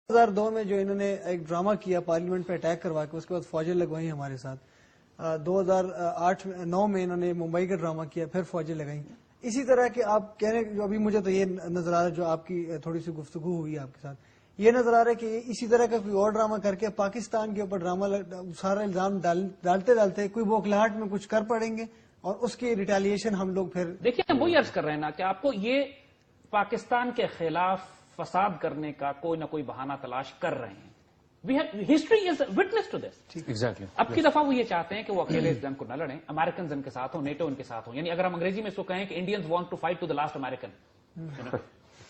2002 میں جو انہوں نے ایک ڈرامہ کیا پارلیمنٹ پہ اٹیک کروا کے، اس کے بعد فوجیں لگوائیں ہمارے ساتھ. 2008-9 میں انہوں نے ممبئی کا ڈرامہ کیا، پھر فوجیں لگائیں. اسی طرح کے آپ کہہ رہے ہیں، ابھی مجھے تو یہ نظر آ رہا ہے، جو آپ کی تھوڑی سی گفتگو ہوئی آپ کے ساتھ، یہ نظر آ رہا ہے کہ اسی طرح کا کوئی اور ڈرامہ کر کے پاکستان کے اوپر ڈرامہ سارا الزام ڈالتے ڈالتے کوئی بوکھلاہٹ میں کچھ کر پڑیں گے اور اس کی ریٹیلیشن ہم لوگ پھر دیکھیے ہم وہی عرض کر رہے ہیں نا کہ آپ کو یہ پاکستان کے خلاف فساد کرنے کا کوئی نہ کوئی بہانہ تلاش کر رہے ہیں. History is witness to this. Exactly. اب کی دفعہ وہ یہ چاہتے ہیں کہ وہ اکیلے اس جنگ کو نہ لڑیں، امریکنز ان کے ساتھ ہوں، نیٹو ان کے ساتھ ہوں. یعنی اگر ہم انگریزی میں اس کو کہیں کہ Indians want to fight to the last American,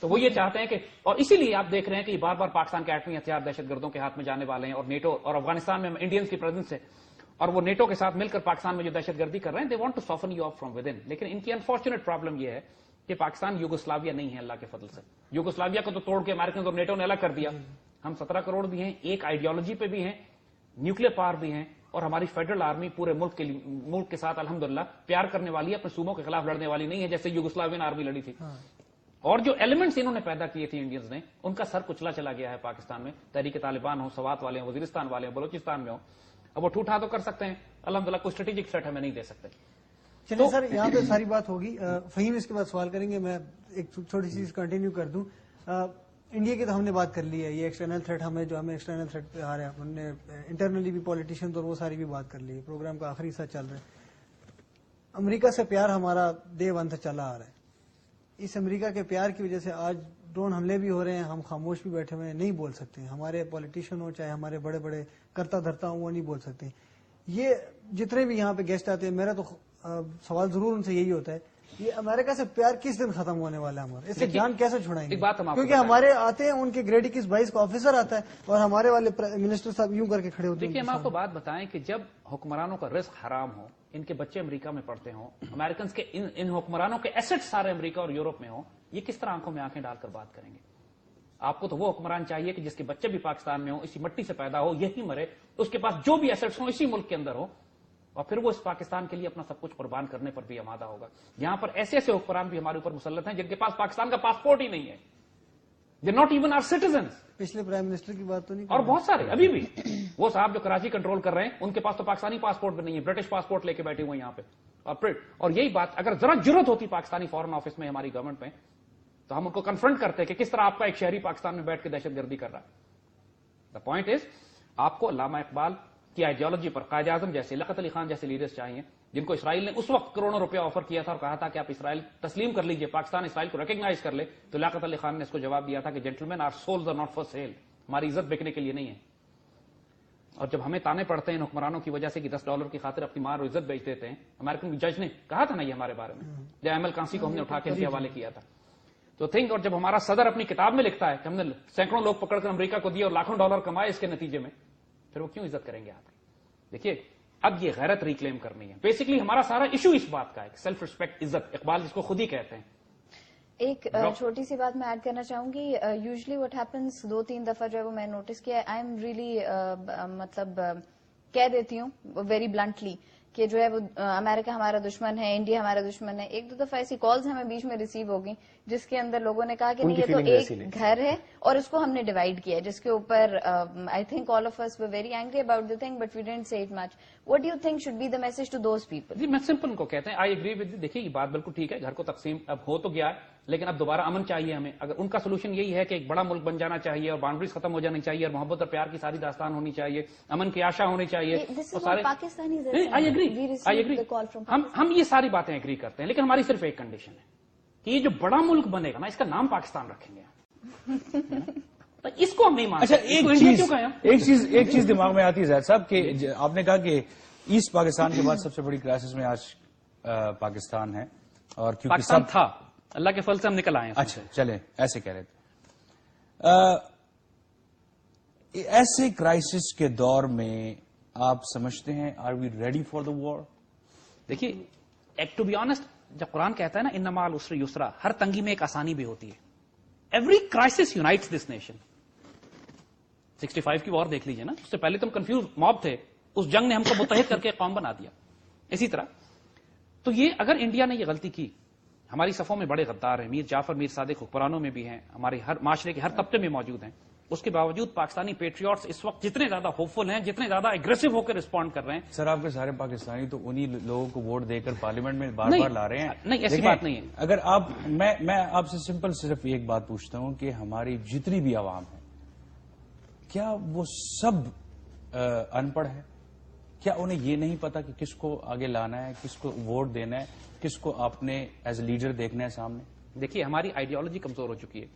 تو وہ یہ چاہتے ہیں کہ، اور اسی لیے آپ دیکھ رہے ہیں کہ یہ بار بار پاکستان کے ایٹمی ہتھیار دہشت گردوں کے ہاتھ میں جانے والے ہیں، اور نیٹو اور افغانستان میں انڈینز کی پریزنس ہے، اور وہ نیٹو کے ساتھ مل کر پاکستان میں جو دہشت گردی کر رہے ہیں، they want to soften you up from within. لیکن ان کی انفارچونیٹ پرابلم یہ ہے کہ پاکستان یوگوسلاویا نہیں ہے اللہ کے فضل سے. یوگوسلاویا کو تو توڑ کے امریکن اور نیٹو نے الگ کر دیا. ہم 17 کروڑ بھی ہیں، ایک آئیڈیالوجی پہ بھی ہیں، نیوکلیر پاور بھی ہیں، اور ہماری فیڈرل آرمی پورے ملک کے ساتھ الحمدللہ پیار کرنے والی ہے، اپنے صوبوں کے خلاف لڑنے والی نہیں ہے جیسے یوگوسلاوین آرمی لڑی تھی. اور جو ایلیمنٹس انہوں نے پیدا کیے تھے انڈینز نے، ان کا سر کچلا چلا گیا ہے پاکستان میں. تحریک طالبان ہو، سوات والے ہوں، وزیرستان والے ہوں، بلوچستان میں ہوں. اب وہ ٹھوٹا تو کر سکتے ہیں، الحمدللہ کوئی اسٹریٹجک تھریٹ ہمیں نہیں دے سکتے. چلیے سر، یہاں پہ ساری بات ہوگی. فہیم اس کے بعد سوال کریں گے. میں ایک چھوٹی سی چیز کنٹینیو کر دوں. انڈیا کی تو ہم نے بات کر لی ہے، یہ ایکسٹرنل تھریٹ ہمیں جو ہمیں ایکسٹرنل تھریٹ پہ آ رہا ہے، ہم نے انٹرنلی بھی پولیٹیشین تو وہ ساری بھی بات کر لی ہے. پروگرام کا آخری حصہ چل رہا ہے. امریکہ سے پیار ہمارا ڈے ون سے چلا آ رہا ہے. اس امریکہ کے پیار کی وجہ سے آج ڈرون حملے بھی ہو رہے ہیں، ہم خاموش بھی بیٹھے ہوئے ہیں، نہیں بول سکتے. ہمارے پولیٹیشین ہو چاہے ہمارے بڑے بڑے کرتا دھرتا ہوں، وہ نہیں بول سکتے. یہ جتنے بھی یہاں پہ گیسٹ آتے ہیں، میرا تو سوال ضرور ان سے یہی ہوتا ہے، یہ امریکہ سے پیار کس دن ختم ہونے والا ہے ہمارا؟ اس سے جان کیسے چھڑائیں گے؟ کیونکہ ہمارے آتے ہیں، ان کے گریڈ 21-22 کا آفیسر آتا ہے، اور ہمارے والے منسٹر صاحب یوں کر کے کھڑے ہوتے ہیں. دیکھیے ہم آپ کو بات بتائیں کہ جب حکمرانوں کا رزق حرام ہو، ان کے بچے امریکہ میں پڑھتے ہوں، امریکنز کے ان حکمرانوں کے ایسٹ سارے امریکہ اور یورپ میں ہوں، یہ کس طرح آنکھوں میں آنکھیں ڈال کر بات کریں گے؟ آپ کو تو وہ حکمران چاہیے کہ جس کے بچے بھی پاکستان میں ہوں، اسی مٹی سے پیدا ہو، یہی مرے، اس کے پاس جو بھی ایسٹس ہوں اسی ملک کے اندر ہو، اور پھر وہ اس پاکستان کے لیے اپنا سب کچھ قربان کرنے پر بھی آمادہ ہوگا. یہاں پر ایسے ایسے حکمران بھی ہمارے اوپر مسلط ہیں جن کے پاس پاکستان کا پاسپورٹ ہی نہیں ہے. They not even are citizens. پچھلے پرائم منسٹر کی بات تو نہیں، اور بہت سارے ابھی بھی وہ صاحب جو کراچی کنٹرول کر رہے ہیں، ان کے پاس تو پاکستانی پاسپورٹ بھی نہیں ہے، برٹش پاسپورٹ لے کے بیٹھے ہوئے ہیں یہاں پہ. اور یہی بات اگر ذرا جرت ہوتی پاکستانی فارن آفس میں، ہماری گورنمنٹ میں، تو ہم ان کو کنفرنٹ کرتے کہ کس طرح آپ کا ایک شہری پاکستان میں بیٹھ کے دہشت گردی کر رہا ہے. دا پوائنٹ از، آپ کو علامہ اقبال کی آئیڈیالوجی پر قائد اعظم جیسے، لیاقت علی خان جیسے لیڈرز چاہیے، جن کو اسرائیل نے اس وقت کروڑوں روپیہ آفر کیا تھا اور کہا تھا کہ آپ اسرائیل تسلیم کر لیجئے، پاکستان اسرائیل کو ریکگنائز کر لے. تو لیاقت علی خان نے اس کو جواب دیا تھا کہ gentlemen, our souls are not for sale. ہماری عزت بیچنے کے لیے نہیں ہے. اور جب ہمیں تانے پڑتے ہیں ان حکمرانوں کی وجہ سے کہ $10 کی خاطر اپنی ماں اور عزت بیچ دیتے ہیں، امریکن جج نے کہا تھا نا یہ ہمارے بارے میں، جب ایم ایل کانسی کو ہم نے اٹھا کے ان کے حوالے کیا تھا. تو تھنک، اور جب ہمارا صدر اپنی کتاب میں لکھتا ہے کہ ہم نے سینکڑوں لوگ پکڑ کر امریکہ کو دیے اور لاکھوں ڈالر کمائے اس کے نتیجے میں، پھر وہ کیوں عزت کریں گے آپ کی؟ دیکھیے اب یہ غیرت ریکلیم کرنی ہے. بیسکلی ہمارا سارا ایشو اس بات کا ہے کہ سیلف ریسپیکٹ، عزت، اقبال جس کو خود ہی کہتے ہیں. ایک چھوٹی سی بات میں ایڈ کرنا چاہوں گی. یوزلی وٹ ہیپنس، 2-3 دفعہ جو ہے وہ میں نوٹس کیا ہے، آئی ایم ریئلی مطلب کہہ دیتی ہوں ویری بلنٹلی کہ جو ہے وہ امریکہ ہمارا دشمن ہے، انڈیا ہمارا دشمن ہے. 1-2 دفعہ ایسی کالز ہمیں بیچ میں ریسیو ہو گئی جس کے اندر لوگوں نے کہا کہ نہیں، یہ تو ایک گھر ہے اور اس کو ہم نے ڈیوائڈ کیا ہے، جس کے اوپر I think all of us were very angry about the thing, but we didn't say it much. What do you think should be the message to those people? جی میں سمپل کو کہتے ہیں، آئی ایگری ود. دیکھیے یہ بات بالکل ٹھیک ہے، گھر کو تقسیم اب ہو تو گیا ہے، لیکن اب دوبارہ امن چاہیے ہمیں. اگر ان کا سولوشن یہی ہے کہ ایک بڑا ملک بن جانا چاہیے اور باؤنڈریز ختم ہو جانی چاہیے اور محبت اور پیار کی ساری داستان ہونی چاہیے، امن کی آشا ہونی چاہیے، آئی ایگری. ہم یہ ساری باتیں ایگری کرتے ہیں، لیکن ہماری صرف ایک کنڈیشن ہے کہ یہ جو بڑا ملک بنے گا نا، اس کا نام پاکستان رکھیں گے. اس کو ہم نہیں مانتے. اچھا ایک چیز دماغ میں آتی ہے زید صاحب کہ آپ نے کہا کہ ایسٹ پاکستان کے بعد سب سے بڑی کرائسس میں آج پاکستان ہے، اور کیونکہ پاکستان تھا، اللہ کے فضل سے ہم نکل آئے ہیں. اچھا چلیں ایسے کہہ رہے تھے. ایسے کرائسس کے دور میں آپ سمجھتے ہیں are we ready for the war? دیکھیے ٹو بی آنےسٹ، جب قرآن کہتا ہے نا ان مع العسر یسرا، ہر تنگی میں ایک آسانی بھی ہوتی ہے. Every crisis unites this nation. 65 کی وار دیکھ لیجیے نا، اس سے پہلے تم کنفیوز موب تھے، اس جنگ نے ہم کو متحد کر کے قوم بنا دیا. اسی طرح تو یہ اگر انڈیا نے یہ غلطی کی، ہماری صفوں میں بڑے غدار ہیں، میر جعفر، میر صادق حکمرانوں میں بھی ہیں، ہمارے ہر معاشرے کے ہر طبقے میں موجود ہیں. اس کے باوجود پاکستانی پیٹریوٹس اس وقت جتنے زیادہ ہوپفل ہیں, جتنے زیادہ اگریسو ہو کے رسپونڈ کر رہے ہیں. سر آپ کے سارے پاکستانی تو انہی لوگوں کو ووٹ دے کر پارلیمنٹ میں بار نہیں, بار لا رہے ہیں. نہیں ایسی دیکھیں، بات نہیں ہے. اگر آپ میں آپ سے سمپل صرف ایک بات پوچھتا ہوں کہ ہماری جتنی بھی عوام ہے کیا وہ سب ان پڑھ ہے؟ کیا انہیں یہ نہیں پتا کہ کس کو آگے لانا ہے, کس کو ووٹ دینا ہے, کس کو آپ نے ایز اے لیڈر دیکھنا ہے سامنے؟ دیکھیے ہماری آئیڈیالوجی کمزور ہو چکی ہے.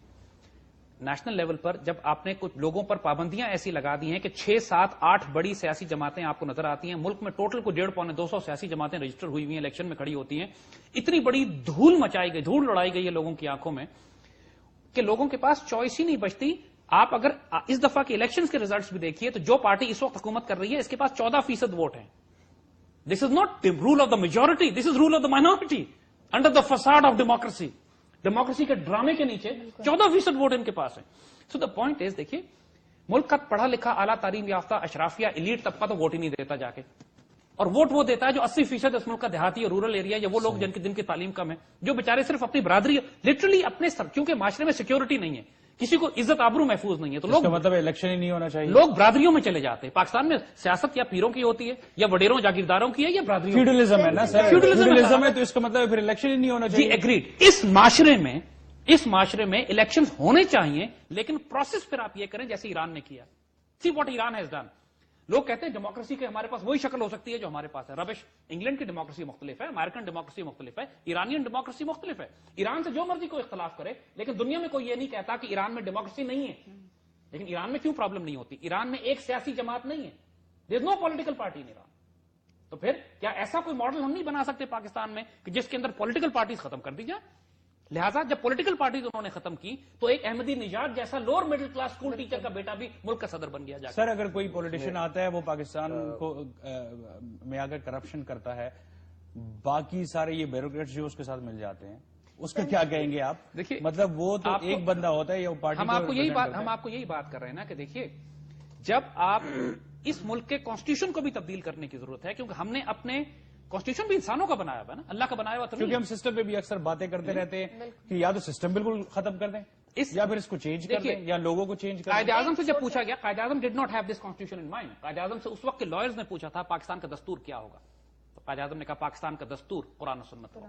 نیشنل لیول پر جب آپ نے کچھ لوگوں پر پابندیاں ایسی لگا دی ہیں کہ 6, 7, 8 بڑی سیاسی جماعتیں آپ کو نظر آتی ہیں, ملک میں ٹوٹل کو 150-200 سیاسی جماعتیں رجسٹر ہوئی ہوئی ہیں, الیکشن میں کھڑی ہوتی ہیں, اتنی بڑی دھول مچائی گئی, دھول اڑائی گئی ہے لوگوں کی آنکھوں میں کہ لوگوں کے پاس چوائس ہی نہیں بچتی. آپ اگر اس دفعہ کے الیکشنز کے ریزلٹس بھی دیکھیے تو جو پارٹی اس وقت حکومت کر رہی ہے اس کے پاس 14% ووٹ ہیں. This is not rule of the majority, this is rule of the minority under the facade of democracy. Democracy کے ڈرامے کے نیچے 14% ووٹ ان کے پاس ہے. سو دا پوائنٹ از, دیکھیے ملک کا پڑھا لکھا اعلیٰ تعلیم یافتہ اشرافیہ ایلیٹ طبقہ تو ووٹ ہی نہیں دیتا جا کے, اور ووٹ وہ دیتا ہے جو 80% اس ملک کا دیہاتی اور رورل ایریا, یا وہ لوگ جن کی تعلیم کم ہے, جو بیچارے صرف اپنی برادری لٹرلی اپنے کیونکہ معاشرے میں سیکیورٹی نہیں ہے, کسی کو عزت آبرو محفوظ نہیں ہے, تو لوگ مطلب الیکشن ہی نہیں ہونا چاہیے. لوگ برادریوں میں چلے جاتے ہیں. پاکستان میں سیاست یا پیروں کی ہوتی ہے یا وڈیروں جاگیرداروں کی ہے یا برادریوں کی. فیوڈلزم ہے نا سر, فیوڈلزم ہے تو اس کا مطلب پھر الیکشن ہی نہیں ہونا جی چاہیے. ایگریڈ. اس معاشرے میں الیکشن ہونے چاہیے, لیکن پروسیس پھر آپ یہ کریں جیسے ایران نے کیا. See what Iran has done. لوگ کہتے ہیں ڈیموکریسی کے ہمارے پاس وہی شکل ہو سکتی ہے جو ہمارے پاس ہے. ربش. انگلینڈ کی ڈیموکریسی مختلف ہے, امریکن ڈیموکریسی مختلف ہے, ایرانین ڈیموکریسی مختلف ہے. ایران سے جو مرضی کوئی اختلاف کرے, لیکن دنیا میں کوئی یہ نہیں کہتا کہ ایران میں ڈیموکریسی نہیں ہے. لیکن ایران میں کیوں پرابلم نہیں ہوتی؟ ایران میں ایک سیاسی جماعت نہیں ہے, دیر از نو پولیٹیکل پارٹی ان ایران. تو پھر کیا ایسا کوئی ماڈل ہم نہیں بنا سکتے پاکستان میں کہ جس کے اندر پولیٹیکل پارٹیز ختم کر دی جائے؟ لہٰذا جب پولیٹیکل پارٹیز انہوں نے ختم کی تو ایک احمدی نژاد جیسا lower middle class school teacher کا بیٹا بھی ملک کا صدر بن گیا. جا سر اگر کوئی پولیٹیشین آتا ہے وہ پاکستان کو میں اگر کرپشن کرتا ہے, باقی سارے یہ بیوروکریٹس جو اس کے ساتھ مل جاتے ہیں, اس کا کیا کہیں گے آپ؟ دیکھیے مطلب وہ تو ایک بندہ ہوتا ہے یا پارٹی. ہم آپ کو یہی بات کر رہے ہیں نا کہ دیکھیے جب آپ اس ملک کے کانسٹیٹیوشن کو بھی تبدیل کرنے کی ضرورت ہے, کیونکہ ہم نے اپنے کانسٹیٹیوشن بھی انسانوں کا بنایا ہوا ہے نا, اللہ کا بنایا ہوا تھا. کیونکہ ہم سسٹم پہ بھی اکثر باتیں کرتے رہتے ہیں کہ یا تو سسٹم بالکل ختم کر دیں یا پھر اس کو چینج کر دیں یا لوگوں کو چینج کر دیں. قائد اعظم سے جب پوچھا گیا, Quaid Azam did not have this constitution in mind. Quaid Azam سے اس وقت کے لائرز نے پوچھا تھا پاکستان کا دستور کیا ہوگا, تو قائد اعظم نے کہا پاکستان کا دستور قرآن و سنت ہوگا.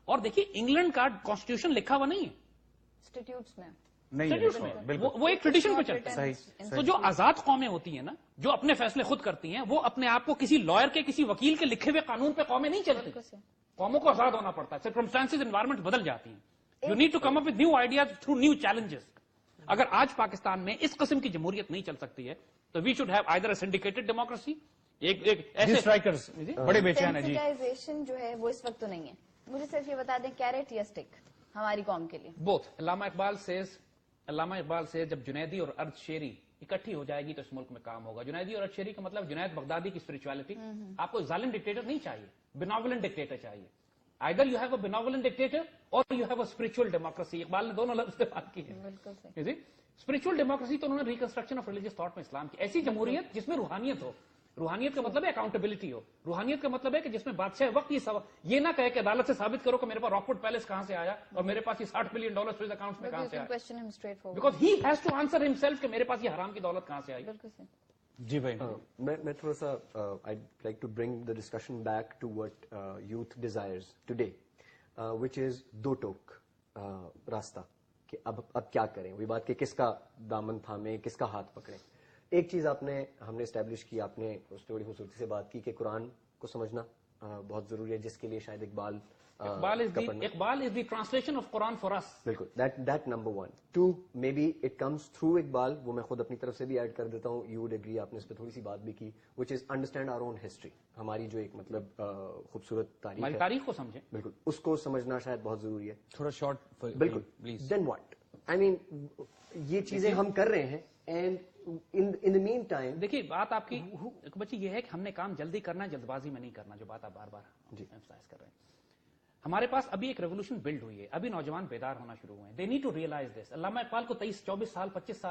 اور دیکھیے انگلینڈ کا کانسٹیٹیوشن لکھا ہوا نہیں ہے, انسٹیٹیوٹس میں نہیں, وہ ایک ٹریڈیشن پہ چلتا ہے. تو جو آزاد قومیں ہوتی ہیں نا, جو اپنے فیصلے خود کرتی ہیں, وہ اپنے آپ کو کسی لائر کے کسی وکیل کے لکھے ہوئے قانون پہ قومیں نہیں چلتی. قوموں کو آزاد ہونا پڑتا ہے, سرکمسٹانسز انوائرمنٹ بدل جاتی ہیں. You need to come up with new ideas through new challenges. اگر آج پاکستان میں اس قسم کی جمہوریت نہیں چل سکتی ہے تو we should have either a syndicated democracy. Strikers بڑے بے چین ہیں جی. سینسٹائزیشن جو ہے وہ اس وقت تو نہیں ہے. مجھے صرف یہ بتا دیں کیرٹ یا اسٹک ہماری قوم کے لیے؟ بوتھ. علامہ اقبال سے جب جنیدی اور ارد شیری اکٹھی ہو جائے گی تو اس ملک میں کام ہوگا. جنیدی اور ارد شیری کا مطلب جنید بغدادی کی اسپرچولیٹی. آپ کو ظالم ڈکٹیٹر نہیں چاہیے, بیناولنٹ ڈکٹیٹر چاہیے. Either you have a benevolent dictator or you have a spiritual democracy. Iqbal نے دونوں لفظ استعمال کی ہے. اسپرچل ڈیموکریسی تو انہوں نے ریکنسٹرکشن آف ریلیجیس تھاٹ میں اسلام کی. ایسی جمہوریت جس میں روحانیت ہو. روحانیت کا مطلب ہے اکاؤنٹیبلٹی ہو. روحانیت کا مطلب ہے کہ جس میں بادشاہ وقت یہ نہ کہے کہ عدالت سے ثابت کرو کہ میرے پاس راکوٹ پیلس کہاں سے آیا اور میرے پاس یہ $60 بلین اکاؤنٹ میں کہاں سے آیا. Because he has to answer himself کہ میرے پاس یہ حرام کی دولت کہاں سے آئی. جی بھائی, میں تھوڑا سا I like to bring the discussion back to what youth desires today, which is دو ٹوک راستہ, کہ اب کیا کریں. وہی بات کہ کس کا دامن تھامیں, کس کا ہاتھ پکڑیں. ایک چیز ہم نے اسٹیبلش کی, آپ نے اس پہ بڑی خوبصورتی سے بات کی کہ قرآن کو سمجھنا بہت ضروری ہے, جس کے لیے شاید Iqbal is the translation of Quran for us. بالکل, that number 1. 2 maybe it comes through Iqbal, وہ میں خود اپنی طرف سے بھی ایڈ کر دیتا ہوں. یو وڈ ایگری, آپ نے اس پہ تھوڑی سی بات بھی کی, وچ از انڈرسٹینڈ آور اون ہسٹری. ہماری جو ایک مطلب خوبصورت تاریخ کو سمجھے, بالکل اس کو سمجھنا شاید بہت ضروری ہے. تھوڑا شارٹ بالکل پلیز. دین واٹ, آئی مین یہ چیزیں ہم کر رہے ہیں, and in the main time دیکھیے بات آپ کی بچی یہ ہے کہ ہم نے کام جلدی کرنا ہے, جلد بازی میں نہیں کرنا, جو بات آپ بار بار ایمفسائز کر رہے ہیں. ہمارے پاس ابھی ایک ریولوشن بلڈ ہوئی ہے, ابھی نوجوان بیدار ہونا شروع ہوئے ہیں. دے نیڈ ٹو ریئلائز دس. علامہ اقبال کو 23-24 سال 25 سال